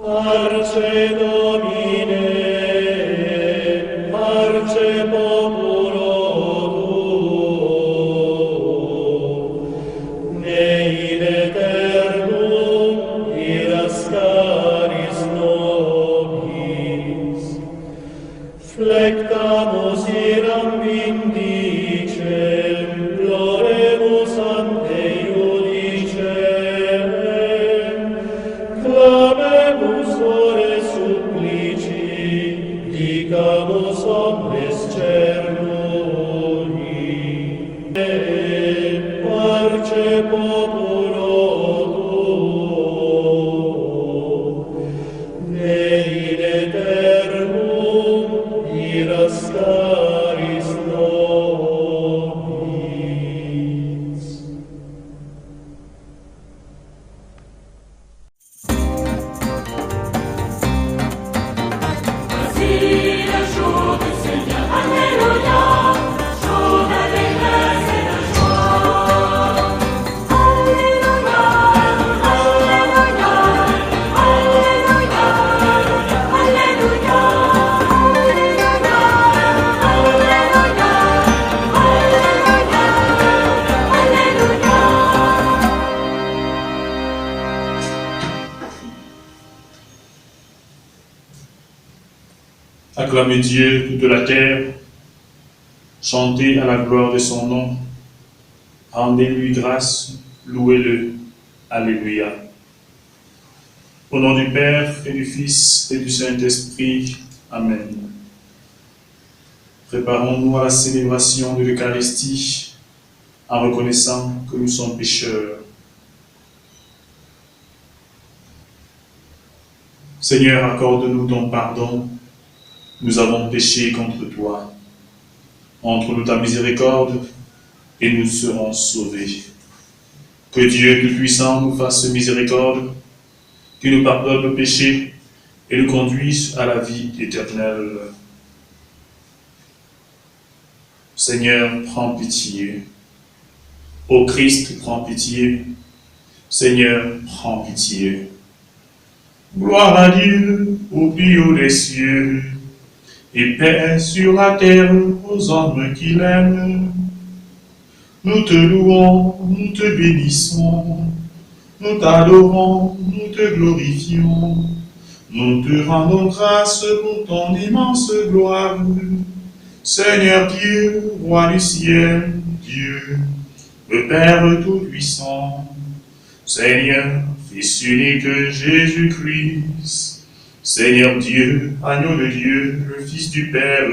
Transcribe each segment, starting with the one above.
Parce Domine, parce populo tuo, nei in aeternum irascaris nobis, flectamus iram vindicem, ploremus ante iudicem, clamemus ore supplici, dicamus omnes cernui. Parce populo tuo, nei in aeternum irascaris nobis. Voici le jour du Seigneur, Alléluia, jour d'allégresse et de joie. Alléluia, Alléluia, Alléluia, Alléluia, Alléluia, Alléluia, Alléluia, Acclamez Dieu, toute la terre, chantez à la gloire de son nom, rendez-lui grâce, louez-le, Alléluia. Au nom du Père et du Fils et du Saint-Esprit, Amen. Préparons-nous à la célébration de l'Eucharistie en reconnaissant que nous sommes pécheurs. Seigneur, accorde-nous ton pardon. Nous avons péché contre toi. Montre-nous ta miséricorde et nous serons sauvés. Que Dieu Tout-Puissant nous fasse miséricorde, qu'il nous pardonne nos péchés et nous conduise à la vie éternelle. Seigneur, prends pitié. Ô Christ, prends pitié. Seigneur, prends pitié. Gloire à Dieu au plus haut des cieux, et paix sur la terre aux hommes qui l'aiment. Nous te louons, nous te bénissons, nous t'adorons, nous te glorifions, nous te rendons grâce pour ton immense gloire. Seigneur Dieu, roi du ciel, Dieu, le Père Tout-Puissant, Seigneur, Fils unique Jésus-Christ, Seigneur Dieu, agneau de Dieu, le Fils du Père,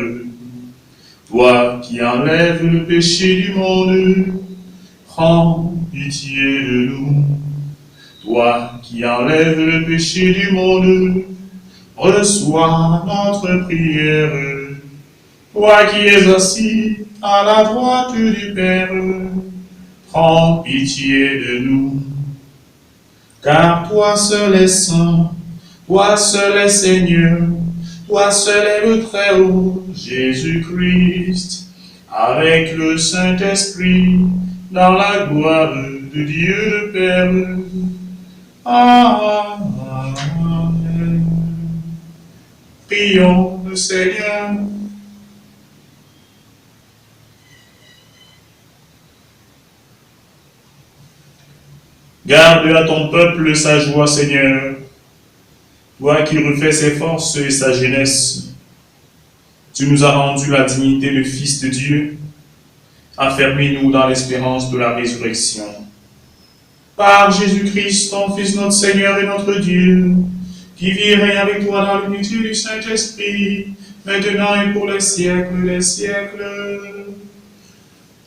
toi qui enlèves le péché du monde, prends pitié de nous. Toi qui enlèves le péché du monde, reçois notre prière. Toi qui es assis à la droite du Père, prends pitié de nous. Car toi seul est saint, toi seul est Seigneur, toi seul est le Très-Haut, Jésus-Christ, avec le Saint-Esprit, dans la gloire de Dieu le Père. Amen. Prions le Seigneur. Garde à ton peuple sa joie, Seigneur. Toi qui refais ses forces et sa jeunesse, tu nous as rendu la dignité de Fils de Dieu. Affermis-nous dans l'espérance de la résurrection. Par Jésus-Christ, ton Fils, notre Seigneur et notre Dieu, qui vit et règne avec toi dans l'unité du Saint-Esprit, maintenant et pour les siècles des siècles.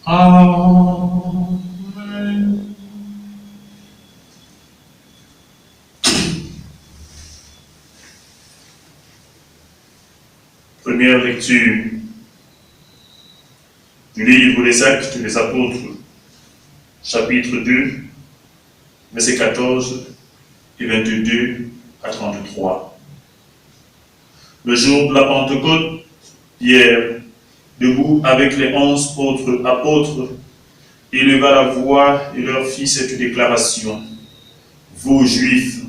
Amen. Première lecture du livre des Actes des Apôtres, chapitre 2, versets 14 et 22 à 33. Le jour de la Pentecôte, Pierre, debout avec les 11 autres apôtres, éleva la voix et leur fit cette déclaration. Vous, Juifs,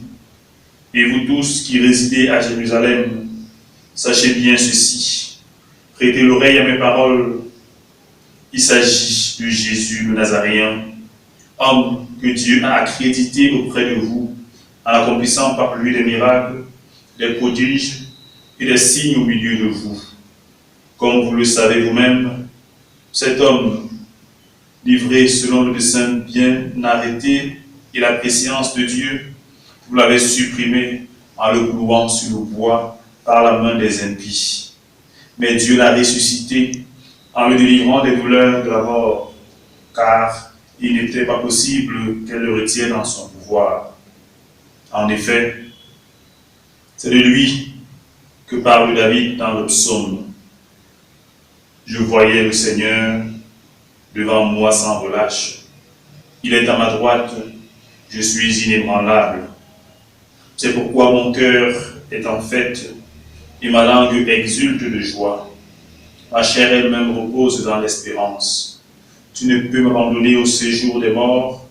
Et vous tous qui résidez à Jérusalem, sachez bien ceci. Prêtez l'oreille à mes paroles. Il s'agit de Jésus le Nazaréen, homme que Dieu a accrédité auprès de vous, en accomplissant par lui des miracles, des prodiges et des signes au milieu de vous. Comme vous le savez vous-même, cet homme, livré selon le dessein bien arrêté et la préscience de Dieu, vous l'avez supprimé en le clouant sur le bois par la main des impies. Mais Dieu l'a ressuscité en le délivrant des douleurs de la mort, car il n'était pas possible qu'elle le retienne en son pouvoir. En effet, c'est de lui que parle David dans le psaume. Je voyais le Seigneur devant moi sans relâche. Il est à ma droite, je suis inébranlable. C'est pourquoi mon cœur est en fête et ma langue exulte de joie. Ma chair elle-même repose dans l'espérance. Tu ne peux m'abandonner au séjour des morts,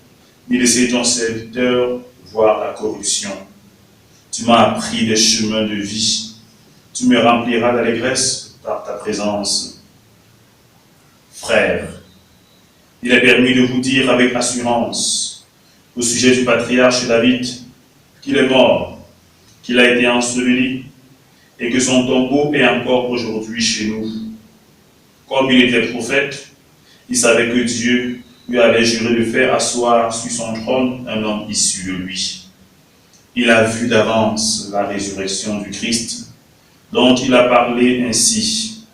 ni laisser ton serviteur voir la corruption. Tu m'as appris des chemins de vie. Tu me rempliras d'allégresse par ta présence. Frères, il est permis de vous dire avec assurance, au sujet du patriarche David, qu'il est mort, qu'il a été enseveli, et que son tombeau est encore aujourd'hui chez nous. Comme il était prophète, il savait que Dieu lui avait juré de faire asseoir sur son trône un homme issu de lui. Il a vu d'avance la résurrection du Christ, dont il a parlé ainsi.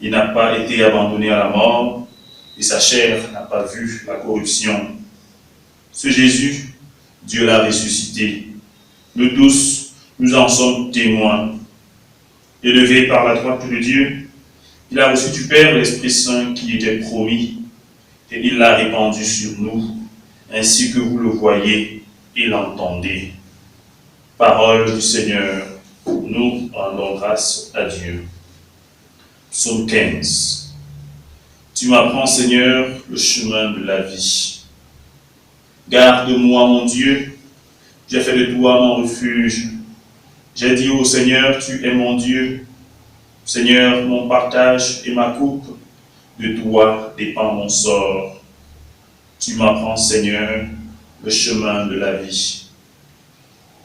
Il n'a pas été abandonné à la mort, et sa chair n'a pas vu la corruption. Ce Jésus, Dieu l'a ressuscité. Nous tous, nous en sommes témoins. Élevé par la droite de Dieu, il a reçu du Père l'Esprit Saint qui était promis, et il l'a répandu sur nous, ainsi que vous le voyez et l'entendez. Parole du Seigneur, nous rendons grâce à Dieu. Psaume 15. Tu m'apprends, Seigneur, le chemin de la vie. Garde-moi, mon Dieu, j'ai fait de toi mon refuge. J'ai dit au Seigneur, tu es mon Dieu. Seigneur, mon partage et ma coupe, de toi dépend mon sort. Tu m'apprends, Seigneur, le chemin de la vie.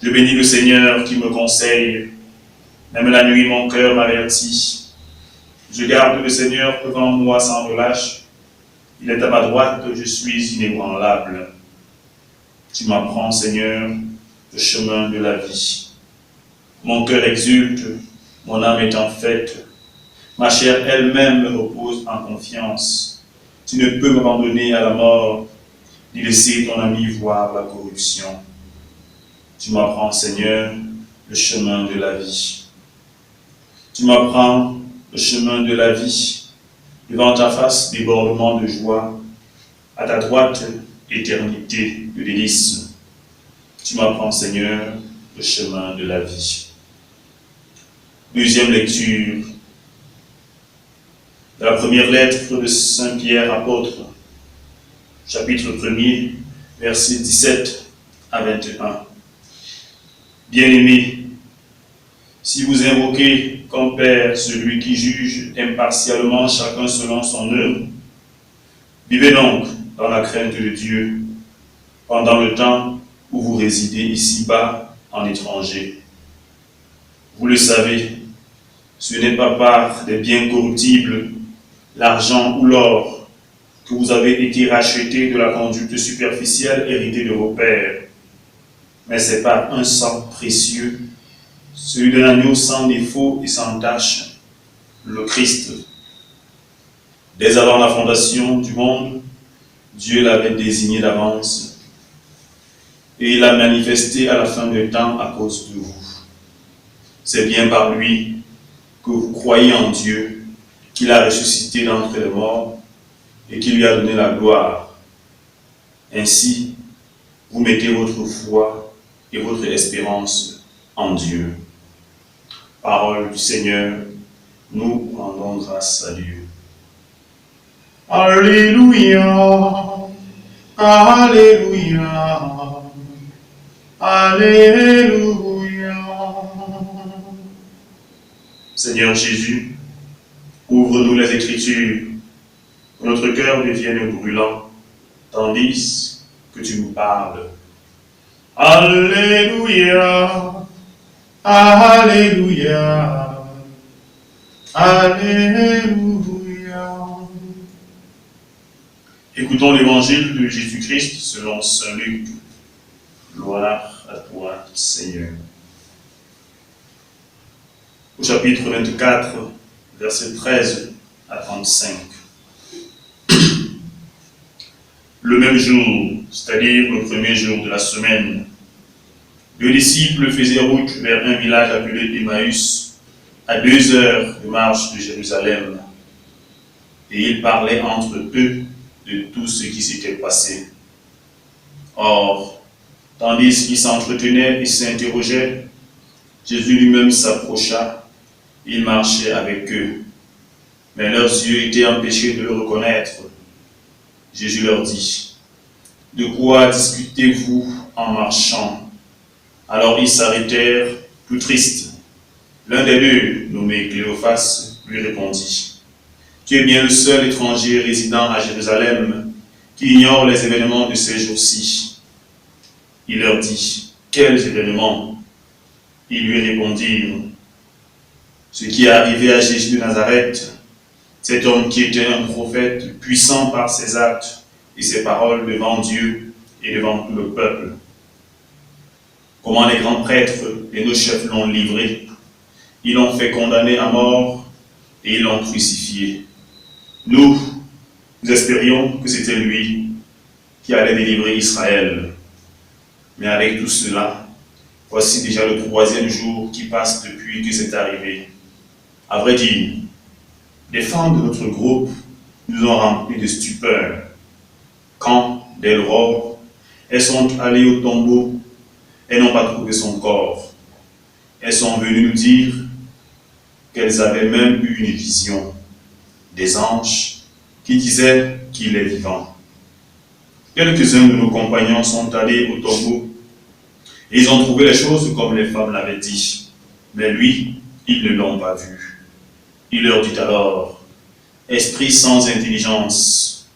Je bénis le Seigneur qui me conseille. Même la nuit, mon cœur m'avertit. Je garde le Seigneur devant moi sans relâche. Il est à ma droite, je suis inébranlable. Tu m'apprends, Seigneur, le chemin de la vie. Mon cœur exulte, mon âme est en fête. Ma chair elle-même me repose en confiance. Tu ne peux m'abandonner à la mort, ni laisser ton ami voir la corruption. Tu m'apprends, Seigneur, le chemin de la vie. Tu m'apprends le chemin de la vie. Devant ta face, débordement de joie. À ta droite, éternité de délices. Tu m'apprends, Seigneur, le chemin de la vie. Deuxième lecture de la première lettre de Saint Pierre apôtre, chapitre 1er, versets 17 à 21. Bien-aimés, si vous invoquez comme Père celui qui juge impartialement chacun selon son œuvre, vivez donc dans la crainte de Dieu pendant le temps où vous résidez ici-bas en étranger. Vous le savez, ce n'est pas par des biens corruptibles, l'argent ou l'or, que vous avez été rachetés de la conduite superficielle héritée de vos pères, mais c'est par un sang précieux, celui d'un agneau sans défaut et sans tache, le Christ. Dès avant la fondation du monde, Dieu l'avait désigné d'avance et il l'a manifesté à la fin des temps à cause de vous. C'est bien par lui que vous croyez en Dieu, qu'il a ressuscité d'entre les morts et qu'il lui a donné la gloire. Ainsi, vous mettez votre foi et votre espérance en Dieu. Parole du Seigneur, nous rendons grâce à Dieu. Alléluia, Alléluia, Alléluia. Seigneur Jésus, ouvre-nous les Écritures, que notre cœur devienne brûlant, tandis que tu nous parles. Alléluia, Alléluia, Alléluia. Écoutons l'évangile de Jésus-Christ selon saint Luc. Gloire à toi, Seigneur. Au chapitre 24, versets 13 à 35. Le même jour, c'est-à-dire le premier jour de la semaine, les disciples faisaient route vers un village appelé Emmaüs, à 2 heures de marche de Jérusalem, et ils parlaient entre eux de tout ce qui s'était passé. Or, tandis qu'ils s'entretenaient et s'interrogeaient, Jésus lui-même s'approcha, il marchait avec eux, mais leurs yeux étaient empêchés de le reconnaître. Jésus leur dit, « De quoi discutez-vous en marchant ?» Alors ils s'arrêtèrent, tout tristes. L'un des deux, nommé Cléophas, lui répondit, « Tu es bien le seul étranger résidant à Jérusalem qui ignore les événements de ces jours-ci. » Il leur dit, « Quels événements ?» Ils lui répondirent, « Ce qui est arrivé à Jésus de Nazareth, cet homme qui était un prophète puissant par ses actes et ses paroles devant Dieu et devant tout le peuple. Comment les grands prêtres et nos chefs l'ont livré, ils l'ont fait condamner à mort et ils l'ont crucifié. Nous espérions que c'était lui qui allait délivrer Israël. Mais avec tout cela, voici déjà le 3e jour qui passe depuis que c'est arrivé. À vrai dire, les femmes de notre groupe nous ont remplis de stupeur. Quand, dès l'aurore, elles sont allées au tombeau, elles n'ont pas trouvé son corps. Elles sont venues nous dire qu'elles avaient même eu une vision des anges qui disaient qu'il est vivant. Quelques-uns de nos compagnons sont allés au tombeau et ils ont trouvé les choses comme les femmes l'avaient dit. Mais lui, ils ne l'ont pas vu. Il leur dit alors, « Esprit sans intelligence,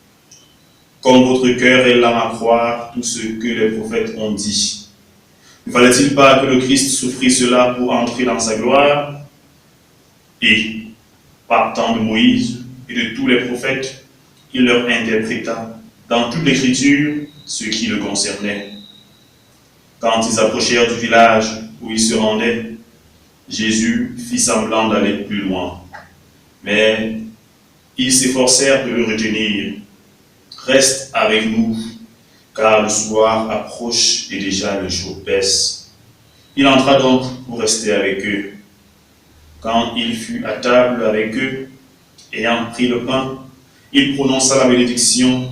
comme votre cœur est lent à croire tout ce que les prophètes ont dit. Ne fallait-il pas que le Christ souffrit cela pour entrer dans sa gloire ?» Et, partant de Moïse et de tous les prophètes, il leur interpréta dans toute l'Écriture ce qui le concernait. Quand ils approchèrent du village où ils se rendaient, Jésus fit semblant d'aller plus loin. Mais ils s'efforcèrent de le retenir. « Reste avec nous, car le soir approche et déjà le jour baisse. » Il entra donc pour rester avec eux. Quand il fut à table avec eux, ayant pris le pain, il prononça la bénédiction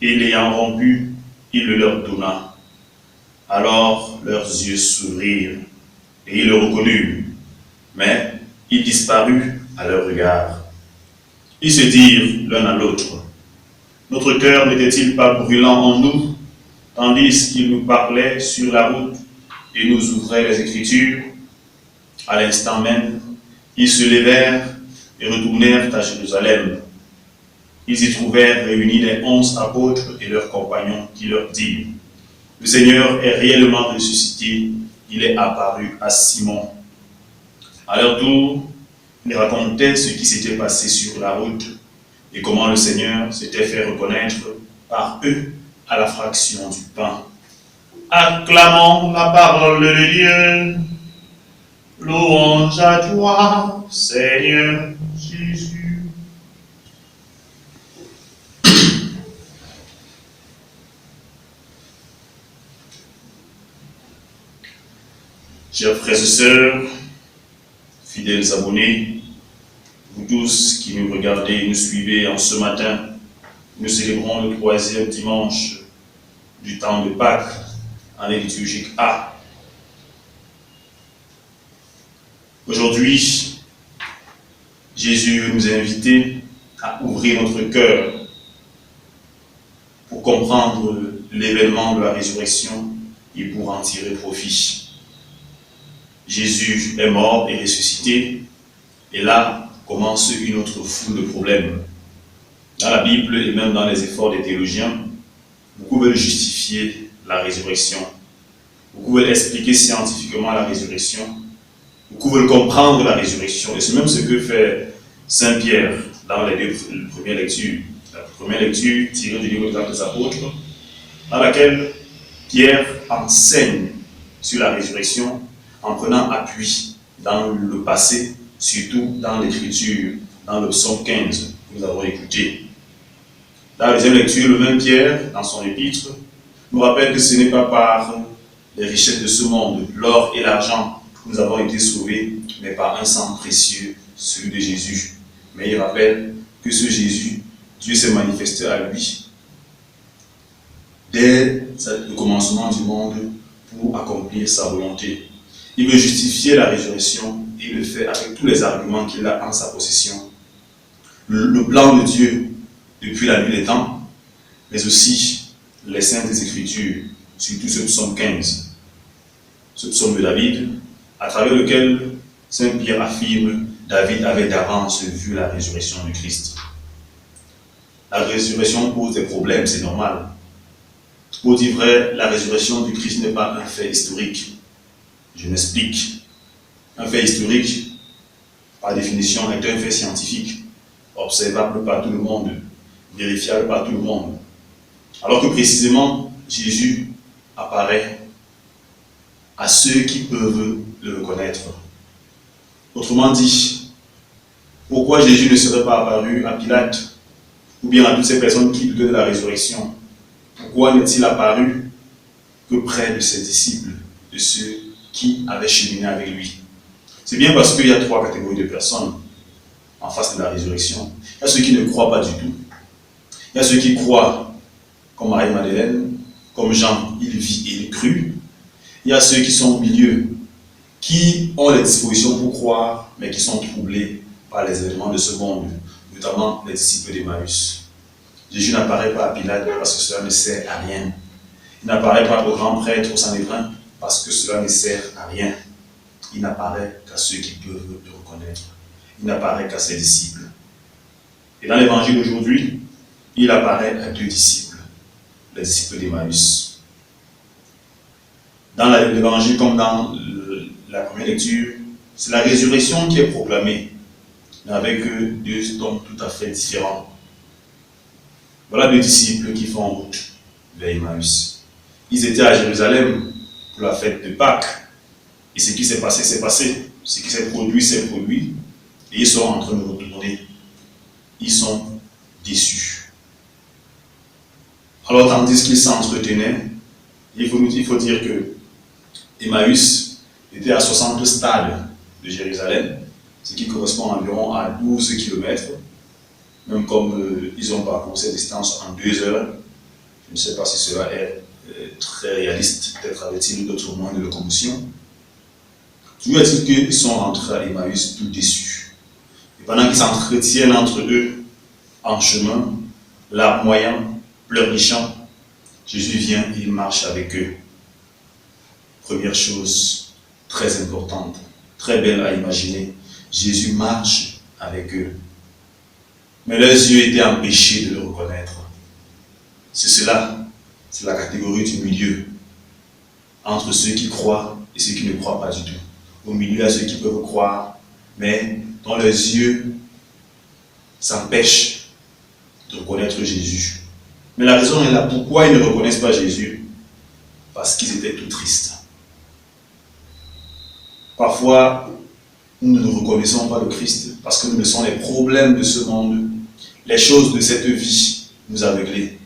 et l'ayant rompu, il le leur donna. Alors leurs yeux s'ouvrirent et ils le reconnurent, mais il disparut à leur regard. Ils se dirent l'un à l'autre, « Notre cœur n'était-il pas brûlant en nous, tandis qu'il nous parlait sur la route et nous ouvrait les Écritures ?» À l'instant même, ils se levèrent et retournèrent à Jérusalem. Ils y trouvèrent réunis les 11 apôtres et leurs compagnons qui leur dirent, « Le Seigneur est réellement ressuscité, il est apparu à Simon. » À leur tour, ils racontaient ce qui s'était passé sur la route et comment le Seigneur s'était fait reconnaître par eux à la fraction du pain. Acclamons la parole de Dieu. Louange à toi, Seigneur Jésus. Chers frères et sœurs, fidèles abonnés, vous tous qui nous regardez et nous suivez en ce matin, nous célébrons le 3e dimanche du temps de Pâques, année liturgique A. Aujourd'hui, Jésus veut nous inviter à ouvrir notre cœur pour comprendre l'événement de la résurrection et pour en tirer profit. Jésus est mort et ressuscité, Et là commence une autre foule de problèmes. Dans la Bible et même dans les efforts des théologiens, beaucoup veulent justifier la résurrection. Beaucoup veulent expliquer scientifiquement la résurrection. Beaucoup veulent comprendre la résurrection. Et c'est même ce que fait Saint Pierre dans les deux premières lectures. La première lecture tirée du livre des Actes des Apôtres, dans laquelle Pierre enseigne sur la résurrection en prenant appui dans le passé, surtout dans l'Écriture, dans le psaume 15 que nous avons écouté. Dans la deuxième lecture, le même Pierre, dans son épître, nous rappelle que ce n'est pas par les richesses de ce monde, l'or et l'argent, que nous avons été sauvés, mais par un sang précieux, celui de Jésus. Mais il rappelle que ce Jésus, Dieu s'est manifesté à lui dès le commencement du monde pour accomplir sa volonté. Il veut justifier la résurrection et il le fait avec tous les arguments qu'il a en sa possession. Le plan de Dieu depuis la nuit des temps, mais aussi les saintes Écritures, surtout ce psaume 15, ce psaume de David, à travers lequel Saint Pierre affirme David avait d'avance vu la résurrection du Christ. La résurrection pose des problèmes, c'est normal. Pour dire vrai, la résurrection du Christ n'est pas un fait historique. Je m'explique. Un fait historique, par définition, est un fait scientifique, observable par tout le monde, vérifiable par tout le monde. Alors que précisément, Jésus apparaît à ceux qui peuvent le reconnaître. Autrement dit, pourquoi Jésus ne serait pas apparu à Pilate ou bien à toutes ces personnes qui doutaient de la résurrection? Pourquoi n'est-il apparu que près de ses disciples, de ceux qui avaient cheminé avec lui? C'est bien parce qu'il y a trois catégories de personnes en face de la résurrection. Il y a ceux qui ne croient pas du tout. Il y a ceux qui croient, comme Marie-Madeleine, comme Jean, il vit et il crut. Il y a ceux qui sont au milieu, qui ont les dispositions pour croire, mais qui sont troublés par les événements de ce monde, notamment les disciples d'Emmaüs. Jésus n'apparaît pas à Pilate parce que cela ne sert à rien. Il n'apparaît pas au grand prêtre, au Sanhédrin, parce que cela ne sert à rien. Il n'apparaît qu'à ceux qui peuvent le reconnaître. Il n'apparaît qu'à ses disciples. Et dans l'évangile d'aujourd'hui, il apparaît à deux disciples, les disciples d'Emmaüs. Dans l'évangile comme dans la première lecture, c'est la résurrection qui est proclamée, mais avec deux tons tout à fait différents. Voilà deux disciples qui font route vers Emmaüs. Ils étaient à Jérusalem pour la fête de Pâques. Et ce qui s'est passé, c'est passé. Ce qui s'est produit, c'est produit. Et ils sont en train de retourner. Ils sont déçus. Alors, tandis qu'ils s'entretenaient, il faut dire que Emmaüs était à 60 stades de Jérusalem, ce qui correspond environ à 12 km. Même comme ils ont parcouru cette distance en 2 heures, je ne sais pas si cela est très réaliste, peut-être avait-il d'autres moyens de locomotion. Toujours est-il qu'ils sont rentrés à Emmaüs tout déçus. Et pendant qu'ils s'entretiennent entre eux, en chemin, larmoyant, pleurnichant, Jésus vient et il marche avec eux. Première chose très importante, très belle à imaginer, Jésus marche avec eux. Mais leurs yeux étaient empêchés de le reconnaître. C'est cela, c'est la catégorie du milieu, entre ceux qui croient et ceux qui ne croient pas du tout. Au milieu, il y a ceux qui peuvent croire, mais dont leurs yeux s'empêchent de reconnaître Jésus. Mais la raison est là, pourquoi ils ne reconnaissent pas Jésus? Parce qu'ils étaient tout tristes. Parfois, nous ne reconnaissons pas le Christ parce que nous laissons les problèmes de ce monde, les choses de cette vie nous aveugler.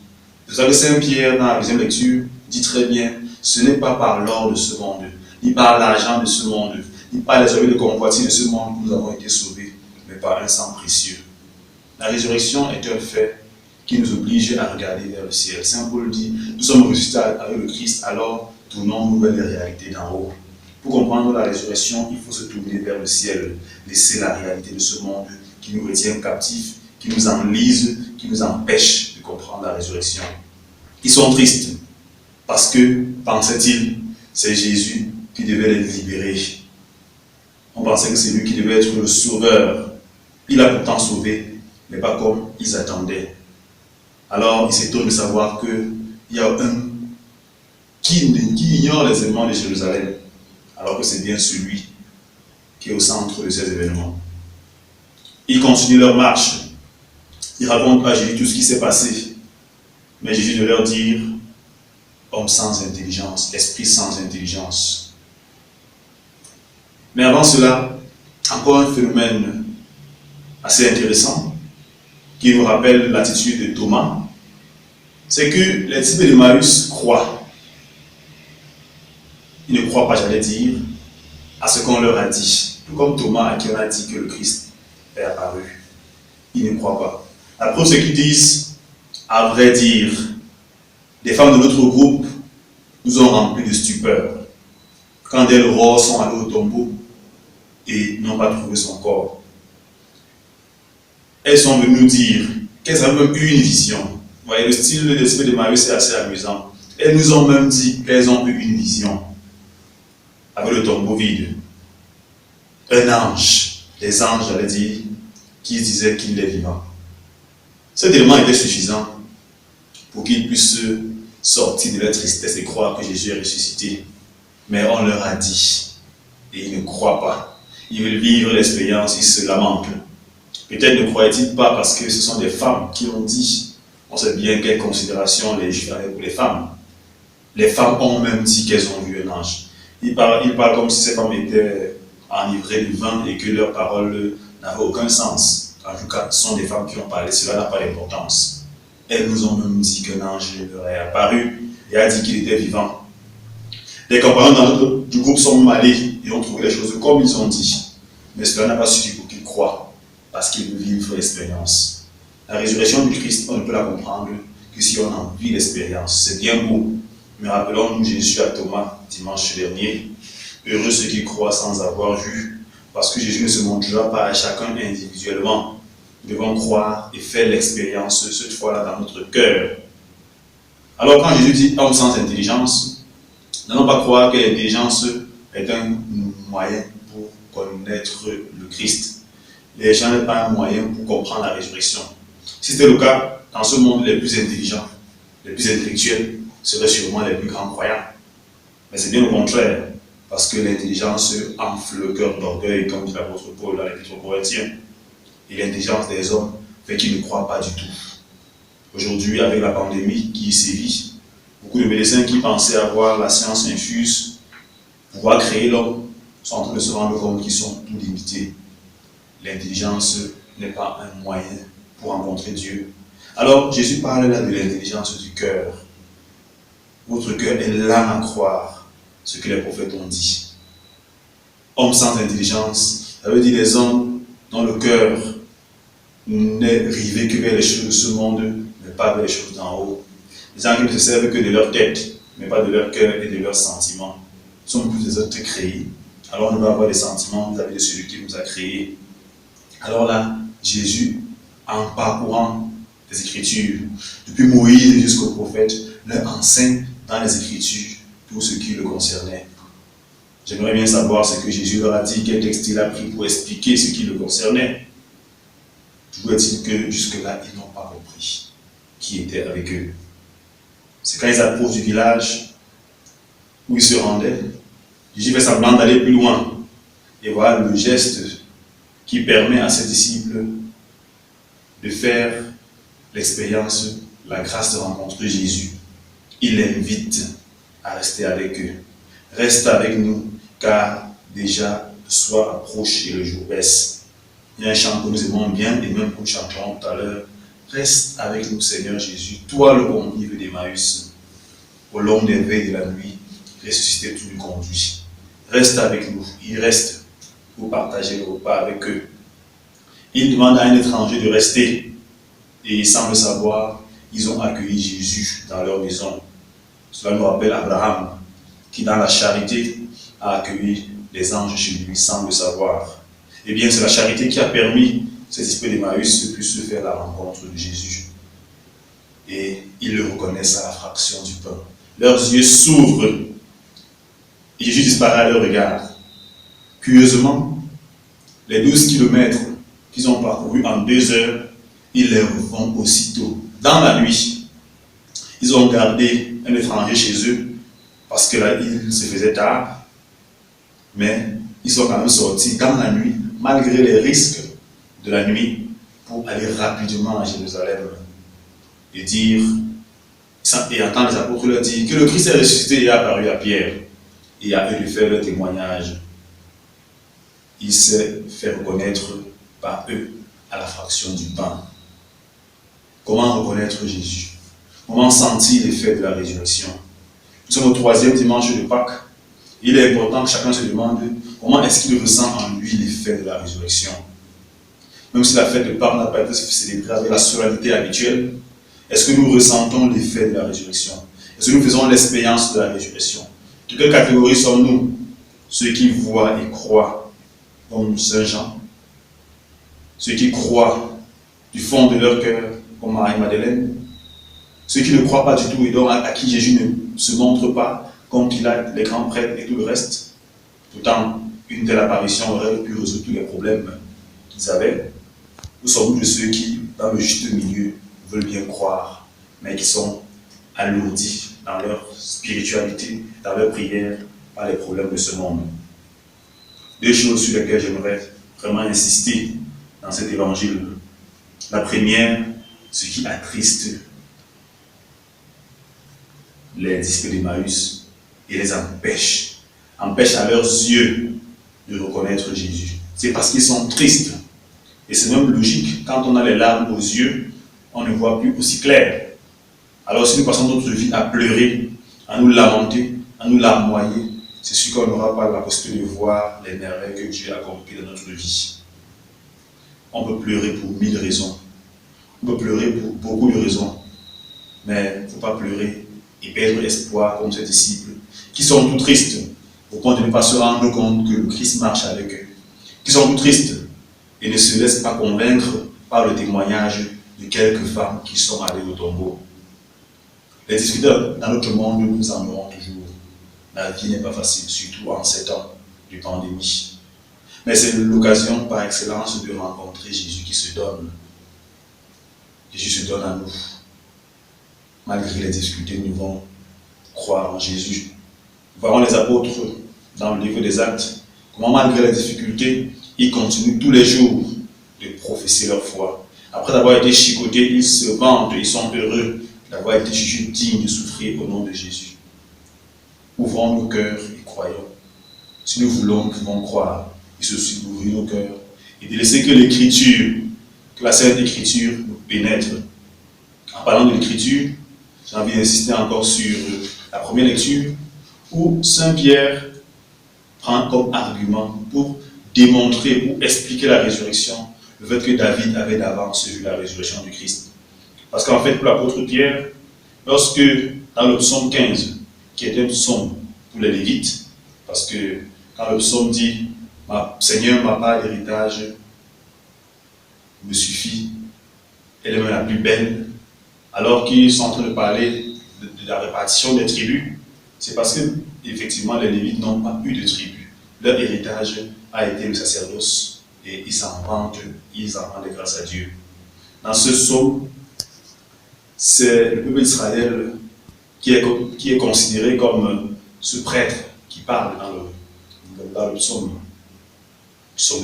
Vous savez, Saint Pierre, dans la deuxième lecture, dit très bien, ce n'est pas par l'or de ce monde, ni par l'argent de ce monde, ni par les objets de convoitise de ce monde que nous avons été sauvés, mais par un sang précieux. La résurrection est un fait qui nous oblige à regarder vers le ciel. Saint Paul dit, nous sommes ressuscités avec le Christ, alors tournons-nous vers les réalités d'en haut. Pour comprendre la résurrection, il faut se tourner vers le ciel, laisser la réalité de ce monde qui nous retient captifs, qui nous enlise, qui nous empêche de comprendre la résurrection. Ils sont tristes parce que, pensaient-ils, c'est Jésus qui devait les libérer. On pensait que c'est lui qui devait être le sauveur. Il a pourtant sauvé, mais pas comme ils attendaient. Alors, ils s'étonnent de savoir qu'il y a un qui ignore les événements de Jérusalem, alors que c'est bien celui qui est au centre de ces événements. Ils continuent leur marche. Ils racontent à Jésus tout ce qui s'est passé. Mais Jésus de leur dire, homme sans intelligence, esprit sans intelligence. Mais avant cela, encore un phénomène assez intéressant qui nous rappelle l'attitude de Thomas, c'est que les disciples d'Emmaüs croient. Ils ne croient pas, j'allais dire, à ce qu'on leur a dit. Tout comme Thomas à qui on a dit que le Christ est apparu. Ils ne croient pas. La preuve, c'est qu'ils disent, à vrai dire, les femmes de notre groupe nous ont remplis de stupeur quand elles sont allées au tombeau et n'ont pas trouvé son corps. Elles sont venues nous dire qu'elles avaient même eu une vision. Vous voyez, le style de l'esprit de Marie, c'est assez amusant. Elles nous ont même dit qu'elles ont eu une vision avec le tombeau vide. Un ange, des anges, j'allais dire, qui disaient qu'il est vivant. Cet élément était suffisant pour qu'ils puissent sortir de leur tristesse et croire que Jésus est ressuscité. Mais on leur a dit, et ils ne croient pas. Ils veulent vivre l'expérience, ils se lamentent. Peut-être ne croyaient-ils pas parce que ce sont des femmes qui ont dit. On sait bien quelle considération les Juifs avaient pour les femmes. Les femmes ont même dit qu'elles ont vu un ange. Ils parlent comme si ces femmes étaient enivrées de vin et que leurs paroles n'avaient aucun sens. En tout cas, ce sont des femmes qui ont parlé, cela n'a pas d'importance. Elles nous ont même dit qu'un ange leur est apparu et a dit qu'il était vivant. Les compagnons du groupe sont allés et ont trouvé les choses comme ils ont dit. Mais cela n'a pas suffi pour qu'ils croient, parce qu'ils veulent vivre l'expérience. La résurrection du Christ, on ne peut la comprendre que si on en vit l'expérience. C'est bien beau. Mais rappelons-nous Jésus à Thomas dimanche dernier. Heureux ceux qui croient sans avoir vu, parce que Jésus ne se montrera pas à chacun individuellement. Nous devons croire et faire l'expérience cette fois-là dans notre cœur. Alors quand Jésus dit homme sans intelligence, n'allons pas croire que l'intelligence est un moyen pour connaître le Christ. Les gens n'ont pas un moyen pour comprendre la résurrection. Si c'était le cas, dans ce monde, les plus intelligents, les plus intellectuels seraient sûrement les plus grands croyants. Mais c'est bien au contraire, parce que l'intelligence enfle le cœur d'orgueil, comme dit l'apôtre Paul dans l'Épître aux Corinthiens. Et l'intelligence des hommes fait qu'ils ne croient pas du tout. Aujourd'hui, avec la pandémie qui sévit, beaucoup de médecins qui pensaient avoir la science infuse, pouvoir créer l'homme, sont en train de se rendre compte qu'ils sont tout limités. L'intelligence n'est pas un moyen pour rencontrer Dieu. Alors, Jésus parle là de l'intelligence du cœur. Votre cœur est l'âme à croire ce que les prophètes ont dit. Homme sans intelligence, ça veut dire les hommes dont le cœur n'est rivé que vers les choses de ce monde, mais pas vers les choses d'en haut. Les gens qui ne se servent que de leur tête, mais pas de leur cœur et de leurs sentiments. Nous sommes tous des êtres créés. Alors on va avoir des sentiments vis-à-vis de celui qui nous a créés. Alors là, Jésus, en parcourant les Écritures, depuis Moïse jusqu'au prophète, leur enseigne dans les Écritures tout ce qui le concernait. J'aimerais bien savoir ce que Jésus leur a dit, quel texte il a pris pour expliquer ce qui le concernait. Toujours est-il que jusque-là, ils n'ont pas compris qui était avec eux. C'est quand ils approchent du village où ils se rendaient, Jésus fait semblant d'aller plus loin. Et voilà le geste qui permet à ses disciples de faire l'expérience, la grâce de rencontrer Jésus. Il les invite à rester avec eux. Reste avec nous, car déjà le soir approche et le jour baisse. Il y a un chant que nous aimons bien, et même que nous chanterons tout à l'heure. Reste avec nous, Seigneur Jésus, toi le convive d'Emmaüs. Au long des veilles de la nuit, ressuscité, tu nous conduis. Reste avec nous. Il reste pour partager le repas avec eux. Il demande à un étranger de rester. Et sans le savoir, ils ont accueilli Jésus dans leur maison. Cela nous rappelle Abraham, qui dans la charité a accueilli les anges chez lui sans le savoir. Eh bien, c'est la charité qui a permis ces disciples d'Emmaüs de puissent faire la rencontre de Jésus. Et ils le reconnaissent à la fraction du pain. Leurs yeux s'ouvrent et Jésus disparaît à leur regard. Curieusement, les 12 kilomètres qu'ils ont parcourus en 2 heures, ils les refont aussitôt. Dans la nuit, ils ont gardé un étranger chez eux parce que là, il se faisait tard. Mais ils sont quand même sortis dans la nuit, malgré les risques de la nuit, pour aller rapidement à Jérusalem et dire, et entendre les apôtres leur dire que le Christ est ressuscité et est apparu à Pierre et à eux de faire leur témoignage. Il s'est fait reconnaître par eux à la fraction du pain. Comment reconnaître Jésus? Comment sentir l'effet de la résurrection? Nous sommes au 3e dimanche de Pâques. Il est important que chacun se demande comment est-ce qu'il ressent en lui l'effet de la résurrection. Même si la fête de Pâques n'a pas été célébrée avec la solennité habituelle, est-ce que nous ressentons l'effet de la résurrection? Est-ce que nous faisons l'expérience de la résurrection? De quelle catégorie sommes-nous? Ceux qui voient et croient, comme Saint Jean. Ceux qui croient du fond de leur cœur, comme Marie-Madeleine. Ceux qui ne croient pas du tout et donc à qui Jésus ne se montre pas, comme Pilate, les grands prêtres et tout le reste. Pourtant, une telle apparition aurait pu résoudre tous les problèmes qu'ils avaient. Nous sommes de ceux qui, dans le juste milieu, veulent bien croire, mais qui sont alourdis dans leur spiritualité, dans leur prière, par les problèmes de ce monde. 2 choses sur lesquelles j'aimerais vraiment insister dans cet évangile. La première, ce qui attriste les disciples d'Emmaüs et les empêche à leurs yeux de reconnaître Jésus. C'est parce qu'ils sont tristes. Et c'est même logique, quand on a les larmes aux yeux, on ne voit plus aussi clair. Alors si nous passons notre vie à pleurer, à nous lamenter, à nous larmoyer, c'est sûr qu'on n'aura pas la possibilité de voir les merveilles que Dieu a accomplies dans notre vie. On peut pleurer pour 1000 raisons. On peut pleurer pour beaucoup de raisons. Mais il ne faut pas pleurer et perdre espoir comme ces disciples, qui sont tout tristes, au point de ne pas se rendre compte que le Christ marche avec eux. Qui sont tout tristes et ne se laissent pas convaincre par le témoignage de quelques femmes qui sont allées au tombeau. Les difficultés dans notre monde, nous en aurons toujours. La vie n'est pas facile, surtout en ces temps de pandémie. Mais c'est l'occasion par excellence de rencontrer Jésus qui se donne. Jésus se donne à nous. Malgré les difficultés, nous devons croire en Jésus. Nous voyons les apôtres dans le livre des Actes, comment malgré les difficultés, ils continuent tous les jours de professer leur foi. Après avoir été chicotés, ils se vantent, ils sont heureux d'avoir été jugés dignes de souffrir au nom de Jésus. Ouvrons nos cœurs et croyons. Si nous voulons, nous pouvons croire. Il suffit d'ouvrir nos cœurs et de laisser que l'Écriture, que la Sainte Écriture nous pénètre. En parlant de l'Écriture, j'ai envie d'insister encore sur la première lecture où Saint Pierre prend comme argument pour démontrer, pour expliquer la résurrection, le fait que David avait d'avance vu la résurrection du Christ. Parce qu'en fait, pour l'apôtre Pierre, lorsque dans le psaume 15, qui est un psaume pour les Lévites, parce que quand le psaume dit « Seigneur, ma part d'héritage me suffit, elle est même la plus belle », alors qu'ils sont en train de parler de la répartition des tribus, c'est parce que, effectivement, les Lévites n'ont pas eu de tribu. Leur héritage a été le sacerdoce et ils en rendent grâce à Dieu. Dans ce psaume, c'est le peuple d'Israël qui est considéré comme ce prêtre qui parle dans le psaume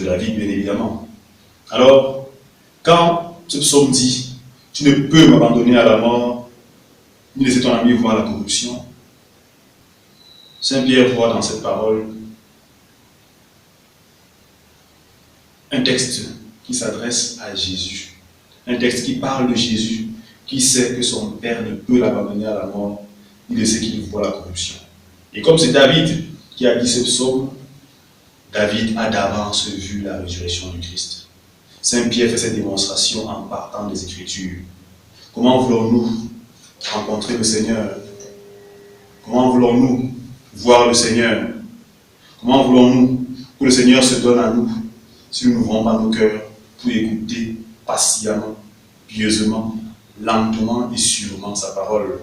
de David, bien évidemment. Alors, quand ce psaume dit « Tu ne peux m'abandonner à la mort, ni laisser ton ami voir la corruption », Saint Pierre voit dans cette parole un texte qui s'adresse à Jésus, un texte qui parle de Jésus, qui sait que son Père ne peut l'abandonner à la mort, ni laisser qu'il voit la corruption. Et comme c'est David qui a dit ce psaume, David a d'avance vu la résurrection du Christ. Saint Pierre fait cette démonstration en partant des Écritures. Comment voulons-nous rencontrer le Seigneur? Comment voulons-nous voir le Seigneur? Comment voulons-nous que le Seigneur se donne à nous si nous n'ouvrons pas nos cœurs pour écouter patiemment, pieusement, lentement et sûrement sa parole?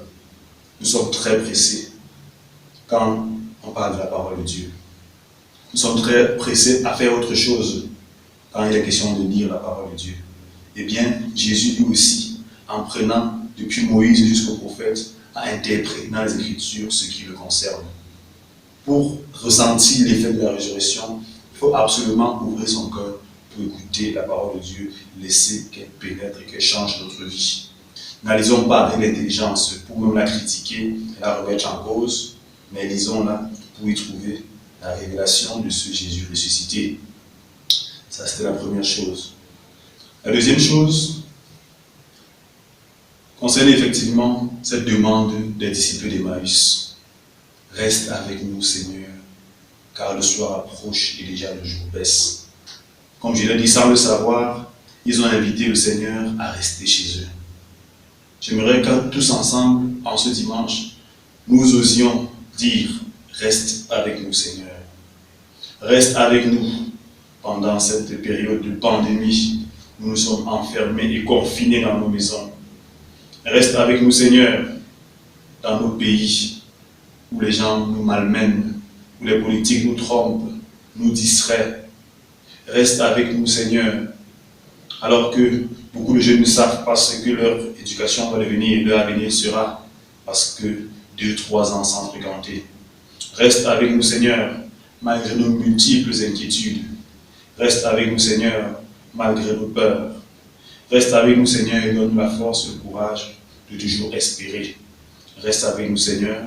Nous sommes très pressés quand on parle de la parole de Dieu. Nous sommes très pressés à faire autre chose quand il est question de lire la parole de Dieu. Eh bien, Jésus lui aussi, en prenant depuis Moïse jusqu'au prophète, a interprété dans les Écritures ce qui le concerne. Pour ressentir l'effet de la résurrection, il faut absolument ouvrir son cœur pour écouter la parole de Dieu, laisser qu'elle pénètre et qu'elle change notre vie. N'alisons pas avec l'intelligence pour même la critiquer et la remettre en cause, mais lisons-la pour y trouver la révélation de ce Jésus ressuscité. Ça, c'était la première chose. La deuxième chose concerne effectivement cette demande des disciples d'Emmaüs. Reste avec nous, Seigneur, car le soir approche et déjà le jour baisse. Comme je l'ai dit sans le savoir, ils ont invité le Seigneur à rester chez eux. J'aimerais que tous ensemble, en ce dimanche, nous osions dire « Reste avec nous, Seigneur. Reste avec nous pendant cette période de pandémie où nous sommes enfermés et confinés dans nos maisons. Reste avec nous, Seigneur, dans nos pays où les gens nous malmènent, où les politiques nous trompent, nous distraient. Reste avec nous, Seigneur, alors que beaucoup de jeunes ne savent pas ce que leur éducation va devenir et leur avenir sera, parce que 2-3 ans sans fréquenter. Reste avec nous, Seigneur, malgré nos multiples inquiétudes. Reste avec nous, Seigneur, malgré nos peurs. Reste avec nous, Seigneur, et donne-nous la force et le courage de toujours espérer. Reste avec nous, Seigneur.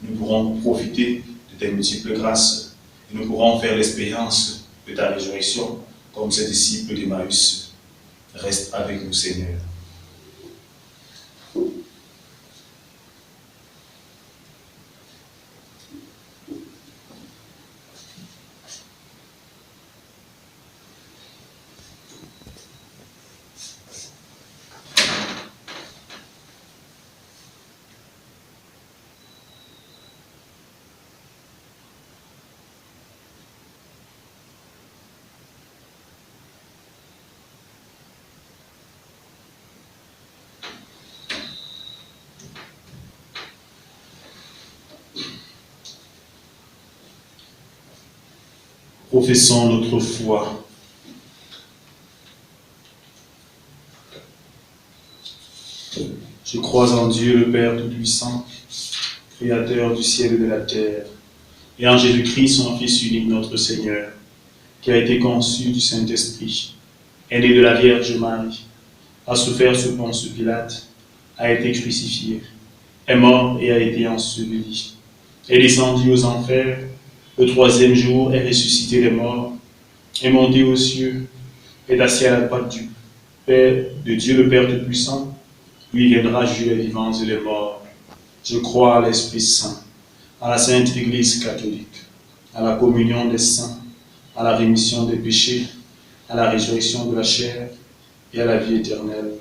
Nous pourrons profiter de tes multiples grâces et nous pourrons faire l'expérience de ta résurrection comme ces disciples d'Emmaüs. Reste avec nous, Seigneur. Professons notre foi. Je crois en Dieu le Père Tout-Puissant, Créateur du ciel et de la terre, et en Jésus-Christ, son Fils unique, notre Seigneur, qui a été conçu du Saint-Esprit, est né de la Vierge Marie, a souffert sous Ponce Pilate, a été crucifié, est mort et a été enseveli, est descendu aux enfers. Le 3e jour est ressuscité des morts, est monté aux cieux, est assis à la droite du Père, de Dieu le Père Tout-Puissant, lui viendra juger les vivants et les morts. Je crois à l'Esprit Saint, à la Sainte Église catholique, à la communion des saints, à la rémission des péchés, à la résurrection de la chair et à la vie éternelle.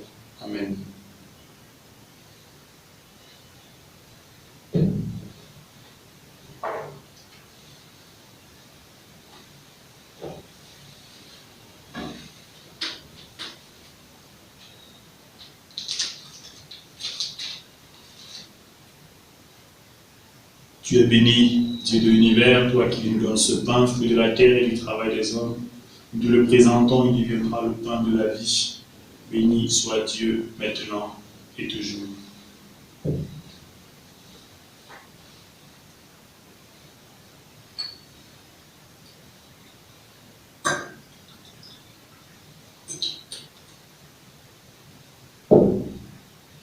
Amen. Tu es béni, Dieu de l'univers, toi qui nous donnes ce pain, fruit de la terre et du travail des hommes. Nous te le présentons, il deviendra le pain de la vie. Béni soit Dieu, maintenant et toujours.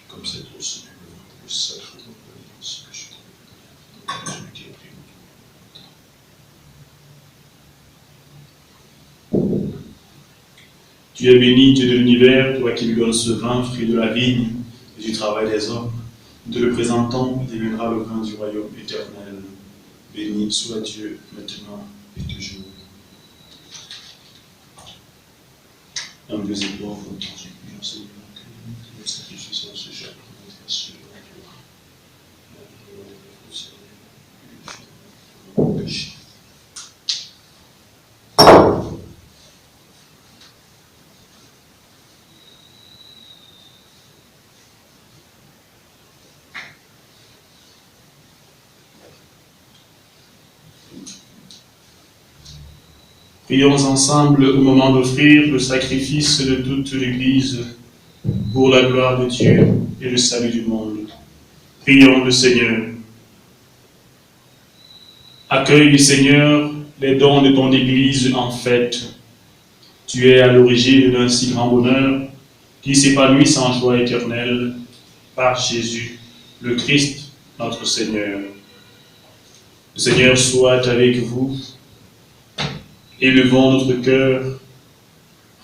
Comme c'est aussi le sacre de l'alliance que je t'ai Tu es béni, Dieu de l'univers, toi qui lui donnes ce vin, fruit de la vigne et du travail des hommes. Nous te le présentons, il deviendra le vin du royaume éternel. Béni soit Dieu, maintenant et toujours. Humbles et pauvres, tant Seigneur, que le sacrifice en ce jour pour notre assurance. Prions ensemble au moment d'offrir le sacrifice de toute l'Église pour la gloire de Dieu et le salut du monde. Prions le Seigneur. Accueille, Seigneur, les dons de ton Église en fête. Tu es à l'origine d'un si grand bonheur qui s'épanouit en joie éternelle par Jésus, le Christ, notre Seigneur. Le Seigneur soit avec vous. Élevons notre cœur.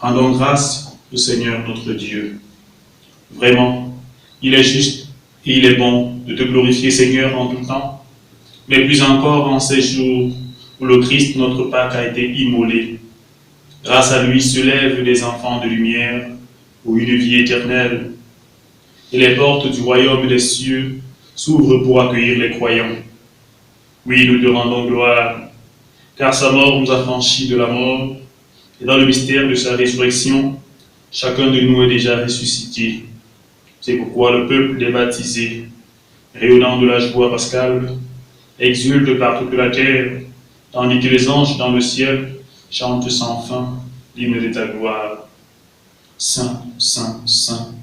Rendons grâce au Seigneur notre Dieu. Vraiment, il est juste et il est bon de te glorifier, Seigneur, en tout temps, mais plus encore en ces jours où le Christ, notre Pâque, a été immolé. Grâce à lui se lèvent les enfants de lumière pour une vie éternelle, et les portes du royaume des cieux s'ouvrent pour accueillir les croyants. Oui, nous te rendons gloire, car sa mort nous a franchis de la mort, et dans le mystère de sa résurrection, chacun de nous est déjà ressuscité. C'est pourquoi le peuple des baptisés, rayonnant de la joie pascale, exulte par toute la terre, tandis que les anges dans le ciel chantent sans fin l'hymne de ta gloire. Saint, Saint, Saint,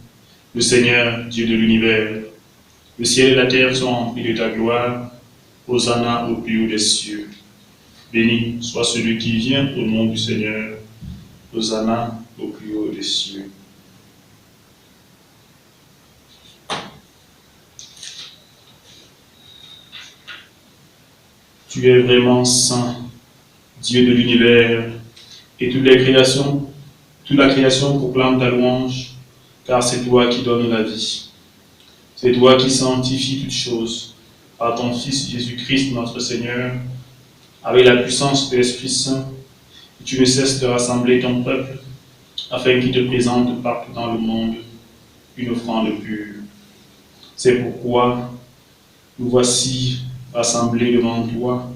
le Seigneur, Dieu de l'univers, le ciel et la terre sont remplis de ta gloire. Hosanna au plus haut des cieux. Béni soit celui qui vient au nom du Seigneur. Hosanna au plus haut des cieux. Tu es vraiment saint, Dieu de l'univers, et toute la création proclame ta louange, car c'est toi qui donnes la vie. C'est toi qui sanctifies toutes choses, par ton Fils Jésus-Christ notre Seigneur, avec la puissance de l'Esprit Saint, et tu ne cesses de rassembler ton peuple, afin qu'il te présente partout dans le monde une offrande pure. C'est pourquoi nous voici rassemblés devant toi,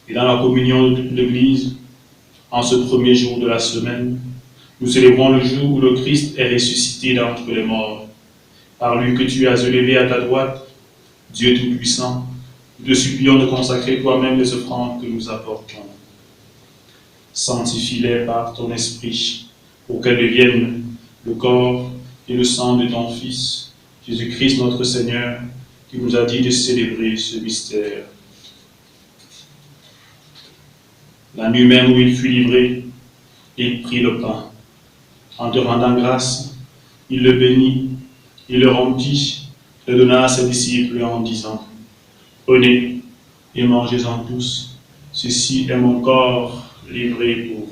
et dans la communion de toute l'Église, en ce premier jour de la semaine, nous célébrons le jour où le Christ est ressuscité d'entre les morts. Par lui que tu as élevé à ta droite, Dieu Tout-Puissant, nous te supplions de consacrer toi-même les offrandes que nous apportons. Sanctifie-les par ton Esprit, pour qu'elles deviennent le corps et le sang de ton Fils, Jésus-Christ notre Seigneur, qui nous a dit de célébrer ce mystère. La nuit même où il fut livré, il prit le pain. En te rendant grâce, il le bénit, il le rompit, le donna à ses disciples en disant : Prenez et mangez-en tous, ceci est mon corps livré pour vous.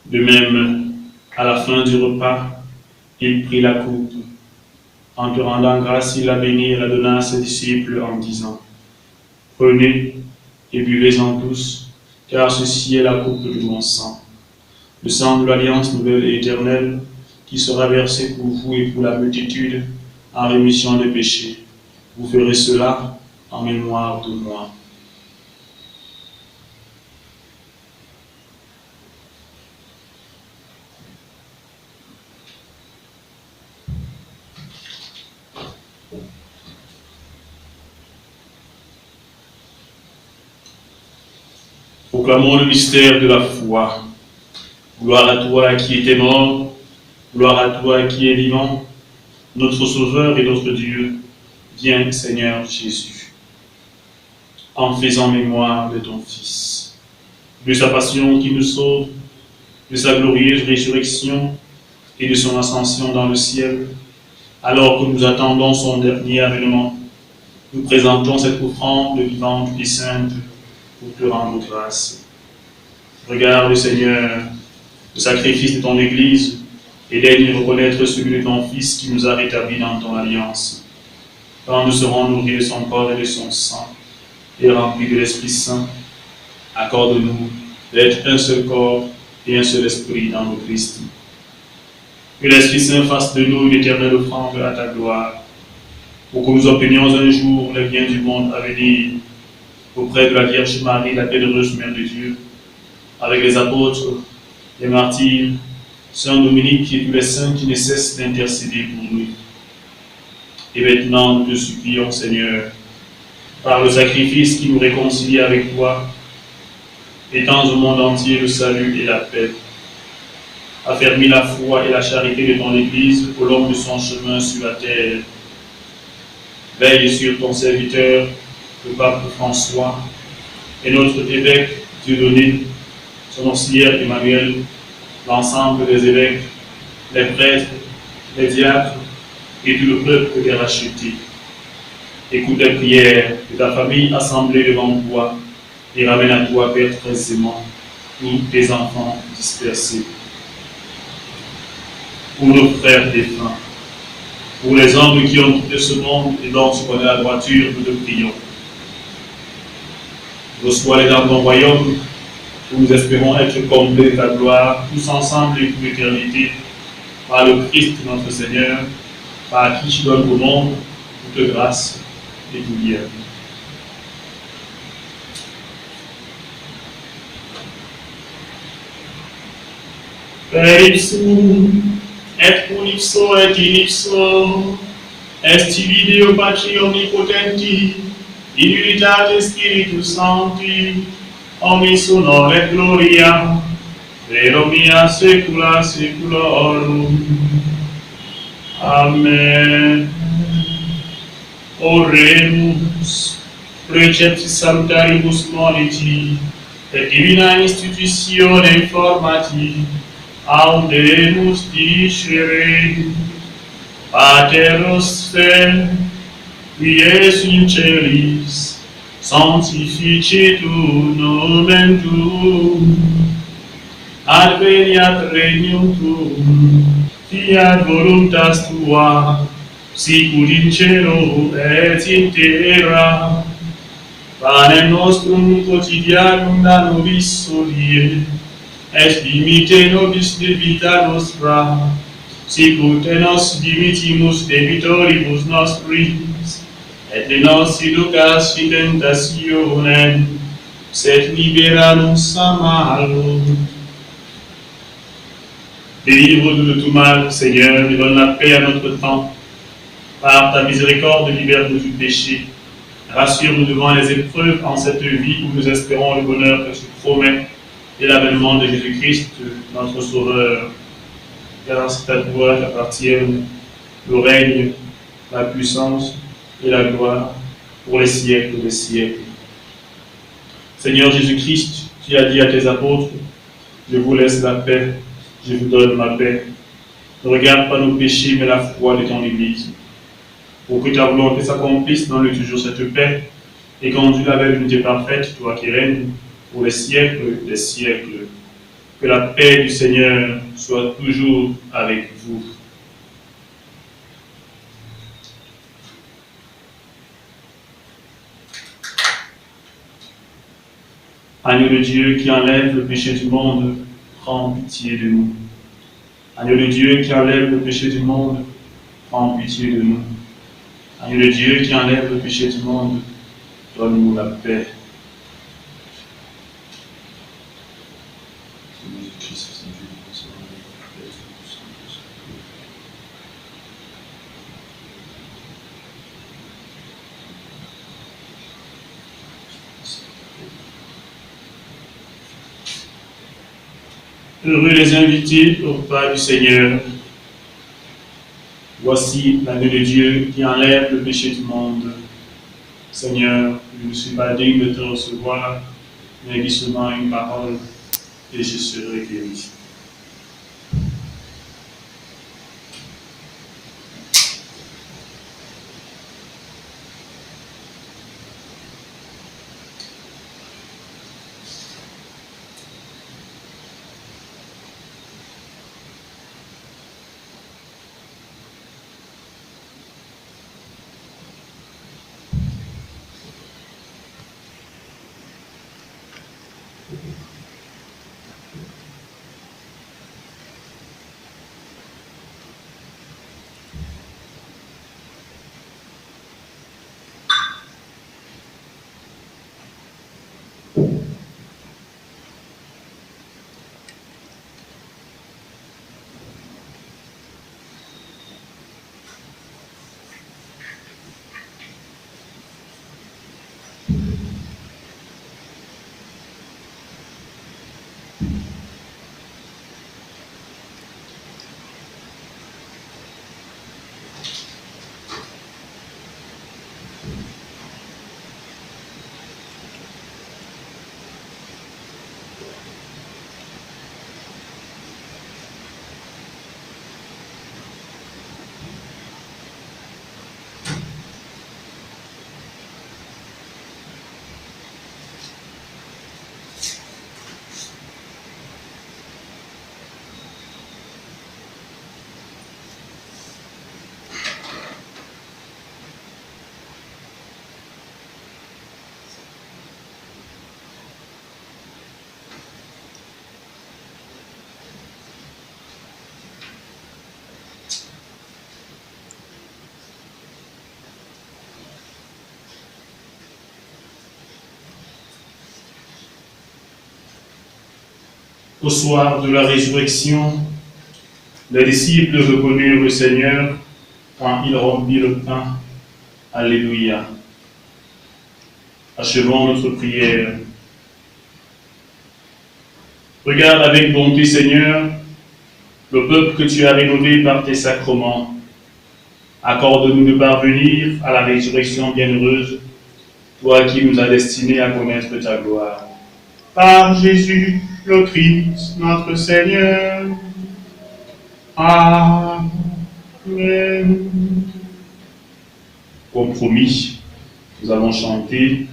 De même, à la fin du repas, il prit la coupe. En te rendant grâce, il la bénit et la donna à ses disciples en disant : Prenez et buvez-en tous, car ceci est la coupe de mon sang, le sang de l'alliance nouvelle et éternelle, qui sera versé pour vous et pour la multitude en rémission des péchés. Vous ferez cela en mémoire de moi. Proclamons le mystère de la foi. Gloire à toi qui étais mort, gloire à toi qui es vivant, notre Sauveur et notre Dieu. Viens, Seigneur Jésus. En faisant mémoire de ton Fils, de sa passion qui nous sauve, de sa glorieuse résurrection et de son ascension dans le ciel, alors que nous attendons son dernier avènement, nous présentons cette offrande vivante et sainte pour te rendre grâce. Regarde, Seigneur, le sacrifice de ton Église et daigne reconnaître celui de ton Fils qui nous a rétablis dans ton alliance. Quand nous serons nourris de son corps et de son sang et remplis de l'Esprit Saint, accorde-nous d'être un seul corps et un seul esprit dans le Christ. Que l'Esprit Saint fasse de nous une éternelle offrande à ta gloire, pour que nous obtenions un jour les biens du monde à venir, auprès de la Vierge Marie, la bienheureuse Mère de Dieu, avec les apôtres, les martyrs, Saint Dominique et tous les saints qui ne cessent d'intercéder pour nous. Et maintenant, nous te supplions, Seigneur, par le sacrifice qui nous réconcilie avec toi, étends au monde entier le salut et la paix. Affermis la foi et la charité de ton Église au long de son chemin sur la terre. Veille sur ton serviteur, le pape François, et notre évêque Dieudonné, son auxiliaire Emmanuel, l'ensemble des évêques, les prêtres, les diacres et tout le peuple des rachetés. Écoute les prières de ta famille assemblée devant toi et ramène à toi, Père très aimant, tous tes enfants dispersés. Pour nos frères défunts, pour les hommes qui ont quitté ce monde et dont tu connais la droiture, nous te prions. Reçois-les dans ton royaume, où nous espérons être comblés de ta gloire, tous ensemble et pour l'éternité, par le Christ notre Seigneur, par qui tu donnes au monde toute grâce et tout bien. Per ipsum, et cum ipso et in ipso, est Deo Patri omnipotenti, in unitate Spiritus Sancti, omnis honor et gloria, per omnia saecula saeculorum. Amen. Oremus, preceptis salutaribus moniti, et divina institutione formati, audemus dicere. Pater noster, qui es in celis, sanctificetur nomen tuum, adveniat regnum tuum, fiat voluntas tua, sicur in cielo et in terra. Panem nostrum quotidianum da nobis hodie, et dimite nobis debita nostra, sicur te nos dimitimus debitoribus nostris, et ne nos inducas in tentationem, sed libera nos a malo. Délivre-nous de tout mal, Seigneur, et donne la paix à notre temps. Par ta miséricorde, libère-nous du péché. Rassure-nous devant les épreuves en cette vie où nous espérons le bonheur que tu promets et l'avènement de Jésus-Christ, notre Sauveur. Car c'est à toi qu'appartiennent le règne, la puissance et la gloire pour les siècles des siècles. Seigneur Jésus-Christ, tu as dit à tes apôtres, je vous laisse la paix, je vous donne ma paix. Ne regarde pas nos péchés, mais la foi de ton Église. Pour que ta volonté s'accomplisse, donne-lui toujours cette paix et conduis-la avec l'unité parfaite, toi qui règnes pour les siècles des siècles. Que la paix du Seigneur soit toujours avec vous. Agneau de Dieu qui enlève le péché du monde, prends pitié de nous. Agneau de Dieu qui enlève le péché du monde, prends pitié de nous. Agneau de Dieu qui enlève le péché du monde, donne-nous la paix. Heureux les invités au repas du Seigneur. Voici l'agneau de Dieu qui enlève le péché du monde. Seigneur, je ne suis pas digne de te recevoir, mais dis seulement une parole et je serai guéri. Au soir de la résurrection, les disciples reconnurent le Seigneur quand il rompit le pain. Alléluia. Achevons notre prière. Regarde avec bonté, Seigneur, le peuple que tu as rénové par tes sacrements. Accorde-nous de parvenir à la résurrection bienheureuse, toi qui nous as destinés à connaître ta gloire. Par Jésus le Christ, notre Seigneur. Amen. Comme promis, nous avons chanté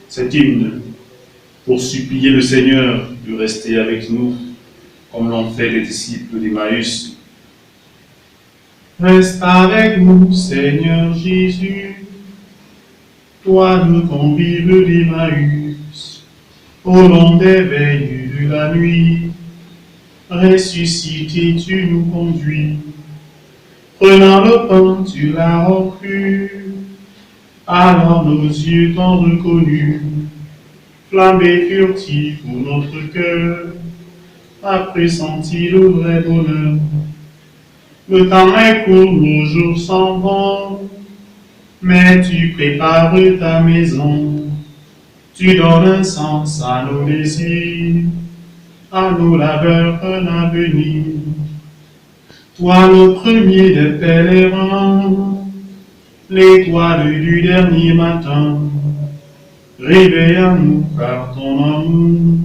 cet hymne pour supplier le Seigneur de rester avec nous, comme l'ont fait les disciples d'Emmaüs. Reste avec nous, Seigneur Jésus, toi le convive d'Emmaüs, au long des veilles de la nuit, ressuscité tu nous conduis. Prenant le pain, tu l'as rompu, alors nos yeux t'ont reconnu. Flambé furtif pour notre cœur, a pressenti le vrai bonheur. Le temps est court, nos jours s'en vont, mais tu prépares ta maison. Tu donnes un sens à nos désirs, à nos labeurs un avenir. Toi le premier des pèlerins, l'étoile du dernier matin, réveille en nous par ton amour,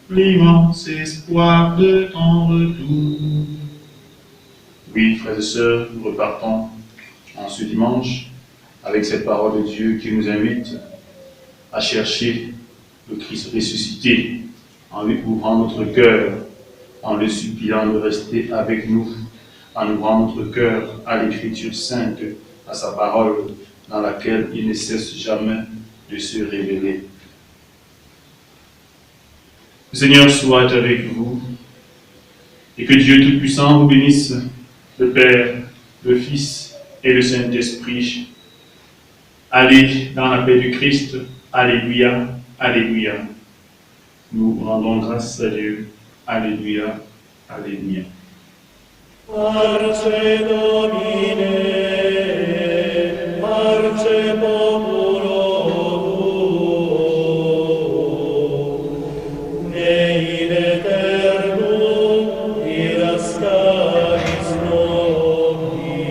l'immense espoir de ton retour. Oui, frères et sœurs, nous repartons en ce dimanche avec cette parole de Dieu qui nous invite à chercher le Christ ressuscité en lui ouvrant notre cœur, en le suppliant de rester avec nous, en ouvrant notre cœur à l'Écriture sainte, à sa parole dans laquelle il ne cesse jamais de se révéler. Le Seigneur soit avec vous et que Dieu Tout-Puissant vous bénisse, le Père, le Fils et le Saint-Esprit. Allez dans la paix du Christ. Alléluia, Alléluia. Nous rendons grâce à Dieu. Alléluia, Alléluia. Parce Domine, parce populo tuo, nei in aeternum irascaris nobis,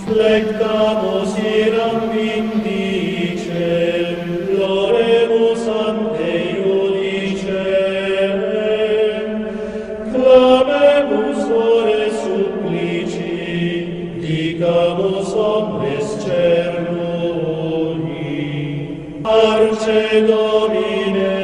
flectamus iram vindicem, loremus ante iudicem, clamemus ore supplici, dicamus omnes cernui, parce Domine,